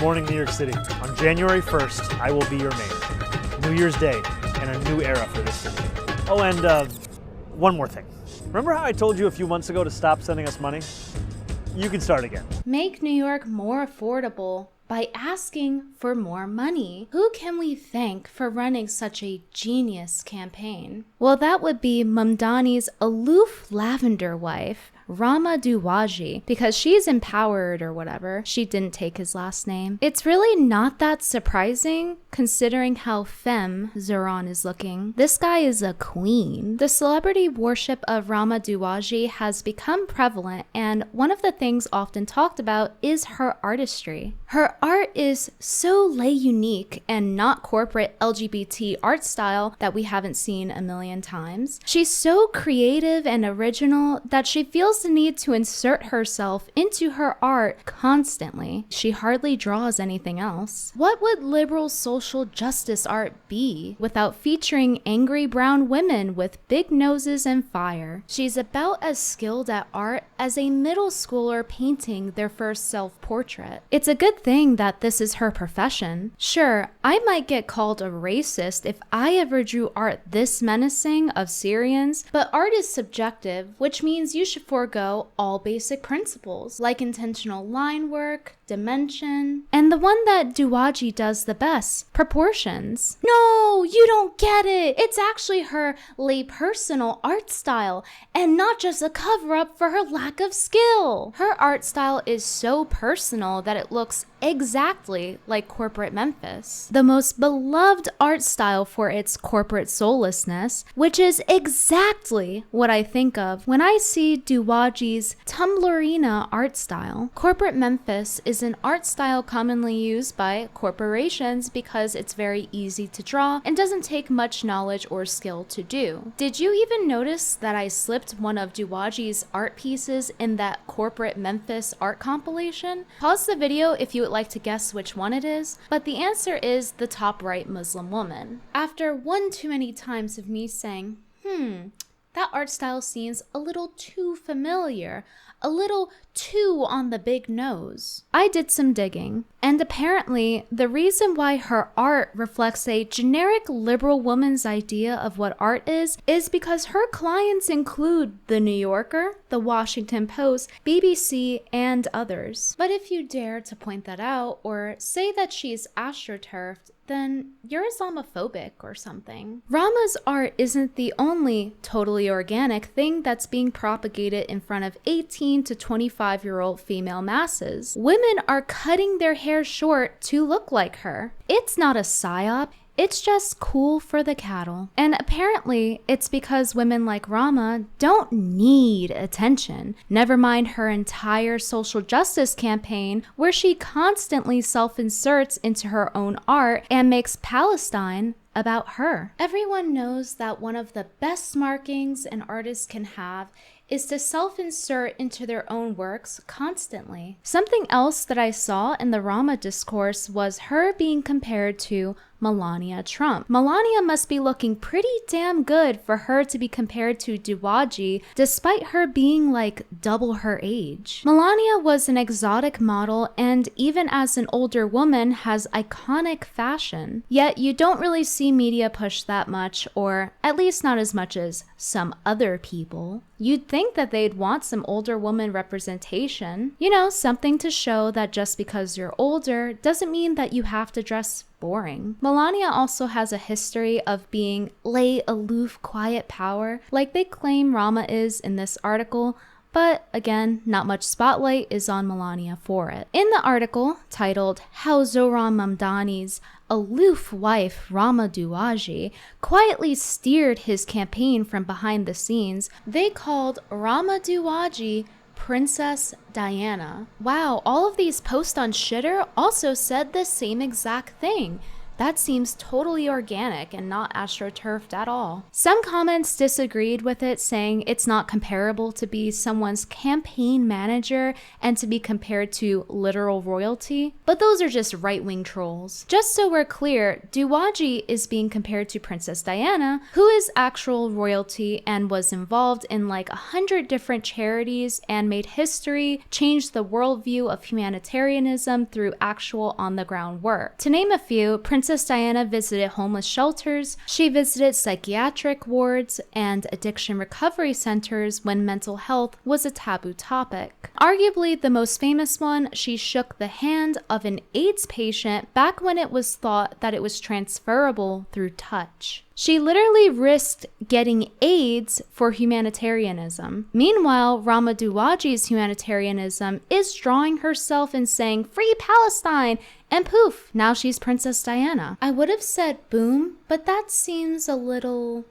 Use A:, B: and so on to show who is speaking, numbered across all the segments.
A: Morning, New York City. On January 1st, I will be your mayor. New Year's Day, and a new era for this city. Oh, and one more thing. Remember how I told you a few months ago to stop sending us money? You can start again.
B: Make New York more affordable by asking for more money. Who can we thank for running such a genius campaign? Well, that would be Mamdani's aloof lavender wife, Rama Duwaji, because she's empowered or whatever. She didn't take his last name. It's really not that surprising considering how femme Zoran is looking. This guy is a queen. The celebrity worship of Rama Duwaji has become prevalent, and one of the things often talked about is her artistry. Her art is so lay unique and not corporate LGBT art style that we haven't seen a million times. She's so creative and original that she feels the need to insert herself into her art constantly. She hardly draws anything else. What would liberal social justice art be without featuring angry brown women with big noses and fire? She's about as skilled at art as a middle schooler painting their first self-portrait. It's a good thing that this is her profession. Sure, I might get called a racist if I ever drew art this menacing of Syrians, but art is subjective, which means you should forego all basic principles like intentional line work, dimension, and the one that Dwaji does the best, proportions. No, you don't get it. It's actually her lay personal art style and not just a cover-up for her lack of skill. Her art style is so personal that it looks exactly like corporate Memphis, the most beloved art style for its corporate soullessness, which is exactly what I think of when I see Dwaji's Tumblrina art style. Corporate Memphis is an art style commonly used by corporations because it's very easy to draw and doesn't take much knowledge or skill to do. Did you even notice that I slipped one of Dwaji's art pieces in that corporate Memphis art compilation? Pause the video if you would like to guess which one it is, but the answer is the top right Muslim woman. After one too many times of me saying, that art style seems a little too familiar, a little too on the big nose, I did some digging, and apparently the reason why her art reflects a generic liberal woman's idea of what art is because her clients include The New Yorker, The Washington Post, BBC, and others. But if you dare to point that out or say that she's astroturfed, then you're Islamophobic or something. Rama's art isn't the only totally organic thing that's being propagated in front of 18 to 25-year-old female masses. Women are cutting their hair short to look like her. It's not a psyop. It's just cool for the cattle. And apparently, it's because women like Rama don't need attention. Never mind her entire social justice campaign, where she constantly self-inserts into her own art and makes Palestine about her. Everyone knows that one of the best markings an artist can have is to self-insert into their own works constantly. Something else that I saw in the Rama discourse was her being compared to Melania Trump. Melania must be looking pretty damn good for her to be compared to Dwaji, despite her being like double her age. Melania was an exotic model and even as an older woman has iconic fashion. Yet you don't really see media push that much, or at least not as much as some other people. You'd think that they'd want some older woman representation. You know, something to show that just because you're older doesn't mean that you have to dress boring. Melania also has a history of being lay aloof, quiet power, like they claim Rama is in this article, but again, not much spotlight is on Melania for it. In the article, titled How Zohran Mamdani's aloof wife, Rama Duwaji, quietly steered his campaign from behind the scenes, they called Rama Duwaji Princess Diana. Wow, all of these posts on Shitter also said the same exact thing. That seems totally organic and not astroturfed at all. Some comments disagreed with it, saying it's not comparable to be someone's campaign manager and to be compared to literal royalty, but those are just right-wing trolls. Just so we're clear, Dwaji is being compared to Princess Diana, who is actual royalty and was involved in like 100 different charities and made history, changed the worldview of humanitarianism through actual on-the-ground work. To name a few, Princess Diana visited homeless shelters, she visited psychiatric wards and addiction recovery centers when mental health was a taboo topic. Arguably the most famous one, she shook the hand of an AIDS patient back when it was thought that it was transferable through touch. She literally risked getting AIDS for humanitarianism. Meanwhile, Rama Duwaji's humanitarianism is drawing herself and saying, "Free Palestine!" And poof, now she's Princess Diana. I would have said boom, but that seems a little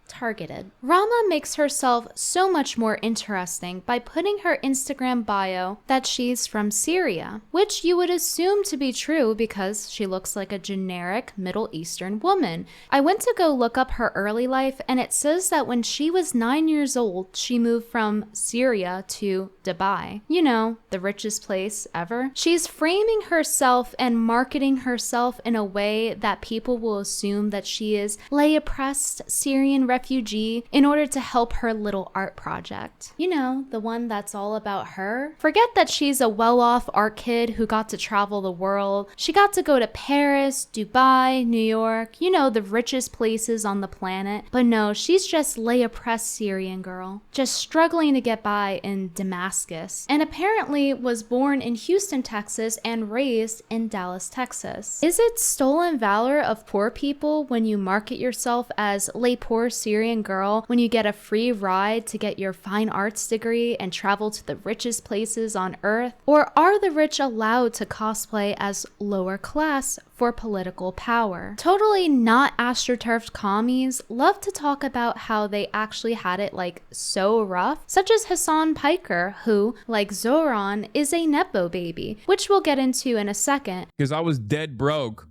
B: targeted. Rama makes herself so much more interesting by putting her Instagram bio that she's from Syria, which you would assume to be true because she looks like a generic Middle Eastern woman. I went to go look up her early life and it says that when she was 9 years old, she moved from Syria to Dubai. You know, the richest place ever. She's framing herself and marketing herself in a way that people will assume that she is lay oppressed Syrian refugee in order to help her little art project. You know, the one that's all about her. Forget that she's a well-off art kid who got to travel the world. She got to go to Paris, Dubai, New York, you know, the richest places on the planet. But no, she's just lay oppressed Syrian girl, just struggling to get by in Damascus, and apparently was born in Houston, Texas and raised in Dallas, Texas. Is it stolen valor of poor people when you market yourself as lay poor Syrian girl when you get a free ride to get your fine arts degree and travel to the richest places on earth? Or are the rich allowed to cosplay as lower class for political power? Totally not astroturfed commies love to talk about how they actually had it like so rough, such as Hassan Piker, who, like Zoran, is a nepo baby, which we'll get into in a second.
C: Because I was dead broke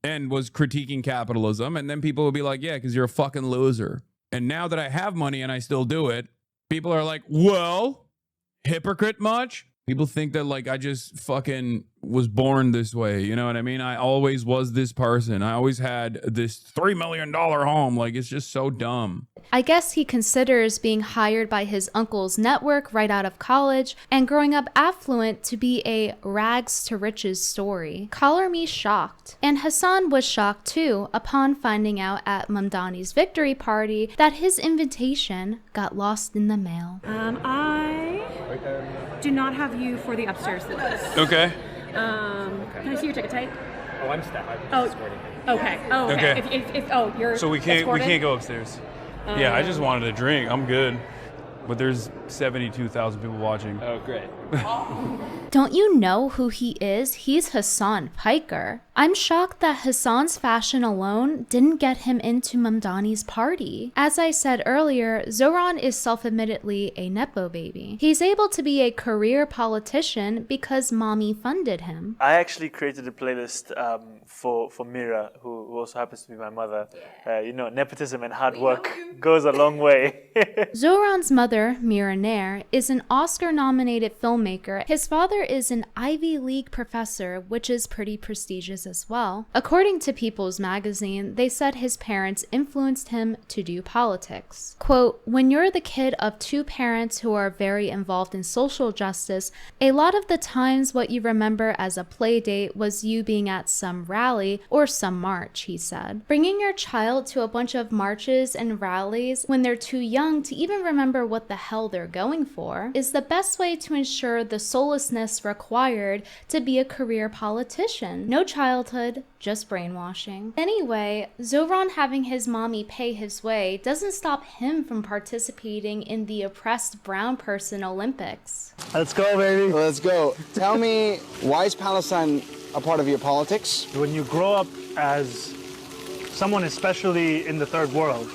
C: and was critiquing capitalism, and then people would be like, yeah, because you're a fucking loser. And now that I have money and I still do it, people are like, well, hypocrite much? People think that like I just fucking was born this way, you know what I mean? I always was this person. I always had this $3 million home. Like, it's just so dumb.
B: I guess he considers being hired by his uncle's network right out of college and growing up affluent to be a rags to riches story. Color me shocked. And Hassan was shocked too upon finding out at Mamdani's victory party that his invitation got lost in the mail.
D: I do not have you for the upstairs list.
C: Okay.
D: Can I see your ticket tape?
A: Oh, I'm staff.
D: Oh, okay. Oh, okay.
C: Okay.
D: You're
E: So we can't
D: escorted?
E: go upstairs. Yeah, I just wanted a drink. I'm good. But there's 72,000 people watching.
A: Oh, great.
B: Don't you know who he is? He's Hassan Piker. I'm shocked that Hassan's fashion alone didn't get him into Mamdani's party. As I said earlier, Zoran is self-admittedly a nepo baby. He's able to be a career politician because mommy funded him.
F: I actually created a playlist for Mira, who also happens to be my mother. You know, nepotism and hard work goes a long way.
B: Zoran's mother, Mira Nair, is an Oscar-nominated filmmaker. His father is an Ivy League professor, which is pretty prestigious as well. According to People's Magazine, they said his parents influenced him to do politics. Quote, "When you're the kid of two parents who are very involved in social justice, a lot of the times what you remember as a play date was you being at some rally or some march," he said. Bringing your child to a bunch of marches and rallies when they're too young to even remember what the hell they're going for is the best way to ensure the soullessness required to be a career politician. No childhood, just brainwashing. Anyway, Zoran having his mommy pay his way doesn't stop him from participating in the oppressed brown person Olympics.
F: Let's go, baby.
G: Let's go. Tell me, why is Palestine a part of your politics?
H: When you grow up as someone, especially in the third world,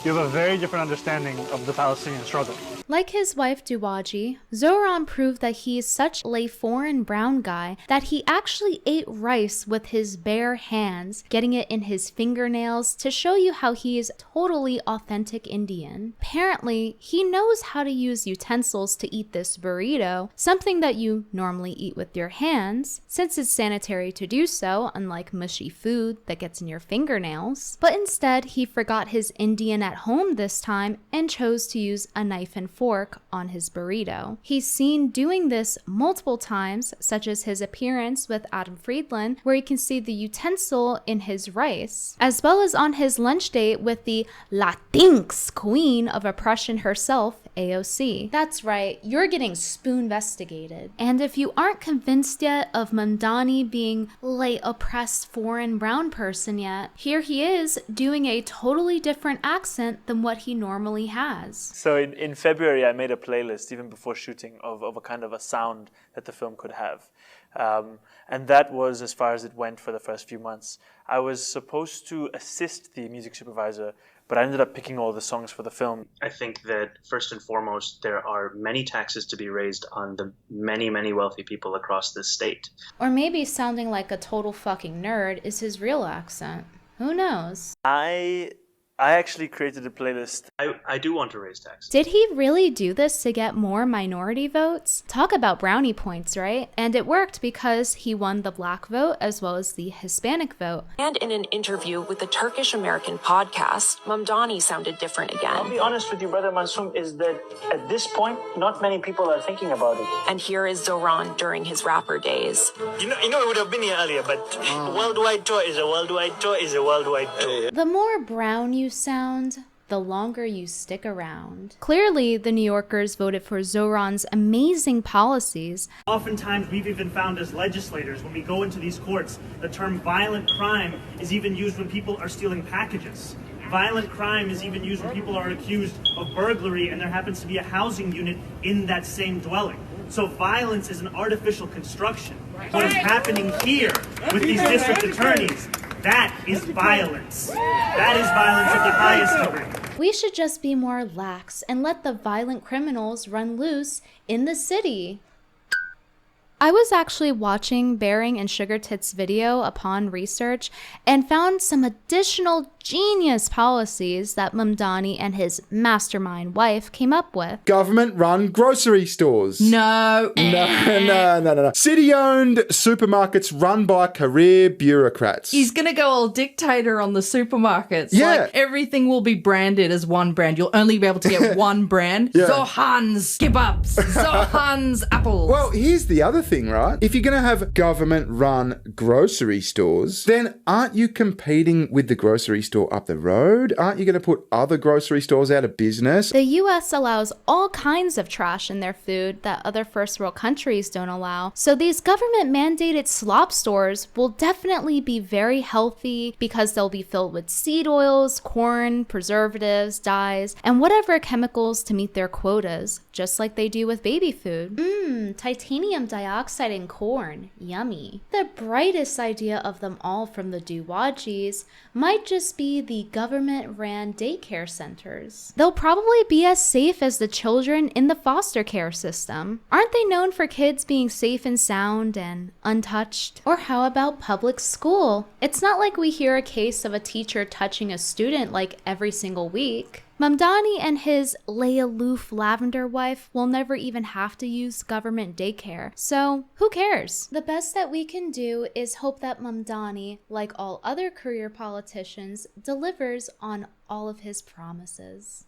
H: you have a very different understanding of the Palestinian struggle.
B: Like his wife Dwaji, Zoran proved that he is such a foreign brown guy that he actually ate rice with his bare hands, getting it in his fingernails to show you how he is totally authentic Indian. Apparently, he knows how to use utensils to eat this burrito, something that you normally eat with your hands, since it's sanitary to do so, unlike mushy food that gets in your fingernails. But instead, he forgot his Indian at home this time and chose to use a knife and fork on his burrito. He's seen doing this multiple times, such as his appearance with Adam Friedland, where you can see the utensil in his rice, as well as on his lunch date with the Latinx queen of oppression herself, AOC. That's right, you're getting spoon-vestigated. And if you aren't convinced yet of Mamdani being a oppressed foreign brown person yet, here he is doing a totally different accent than what he normally has.
F: So in February, I made a playlist, even before shooting, of a kind of a sound that the film could have. And that was as far as it went for the first few months. I was supposed to assist the music supervisor, but I ended up picking all the songs for the film.
I: I think that first and foremost, there are many taxes to be raised on the many, many wealthy people across this state.
B: Or maybe sounding like a total fucking nerd is his real accent. Who knows?
F: I actually created a playlist.
I: I do want to raise taxes.
B: Did he really do this to get more minority votes? Talk about brownie points, right? And it worked because he won the black vote as well as the Hispanic vote.
J: And in an interview with the Turkish-American podcast, Mamdani sounded different again.
K: I'll be honest with you, Brother Mansoom, is that at this point, not many people are thinking about it.
J: And here is Zoran during his rapper days.
K: You know, it would have been here earlier, but worldwide tour is a worldwide tour is a worldwide tour.
B: The more brown you sound, the longer you stick around. Clearly, the New Yorkers voted for Zoran's amazing policies.
H: Oftentimes, we've even found as legislators, when we go into these courts, the term violent crime is even used when people are stealing packages. Violent crime is even used when people are accused of burglary and there happens to be a housing unit in that same dwelling. So violence is an artificial construction. What is happening here with these district attorneys, that is violence. That is violence of the highest degree.
B: We should just be more lax and let the violent criminals run loose in the city. I was actually watching Bearing and Sugar Tits' video upon research and found some additional genius policies that Mamdani and his mastermind wife came up with.
L: Government-run grocery stores.
M: No.
L: No. City-owned supermarkets run by career bureaucrats.
M: He's going to go all dictator on the supermarkets.
L: Yeah.
M: Like, everything will be branded as one brand. You'll only be able to get one brand.
L: Yeah.
M: Zohan's kebabs. Zohan's apples.
L: Well, here's the other thing, right? If you're going to have government-run grocery stores, then aren't you competing with the grocery store up the road? Aren't you going to put other grocery stores out of business?
B: The US allows all kinds of trash in their food that other first world countries don't allow. So these government mandated slop stores will definitely be very healthy because they'll be filled with seed oils, corn, preservatives, dyes, and whatever chemicals to meet their quotas, just like they do with baby food. Titanium dioxide in corn. Yummy. The brightest idea of them all from the Dwajis might just be the government-ran daycare centers. They'll probably be as safe as the children in the foster care system. Aren't they known for kids being safe and sound and untouched? Or how about public school? It's not like we hear a case of a teacher touching a student like every single week. Mamdani and his lay-aloof lavender wife will never even have to use government daycare, so who cares? The best that we can do is hope that Mamdani, like all other career politicians, delivers on all of his promises.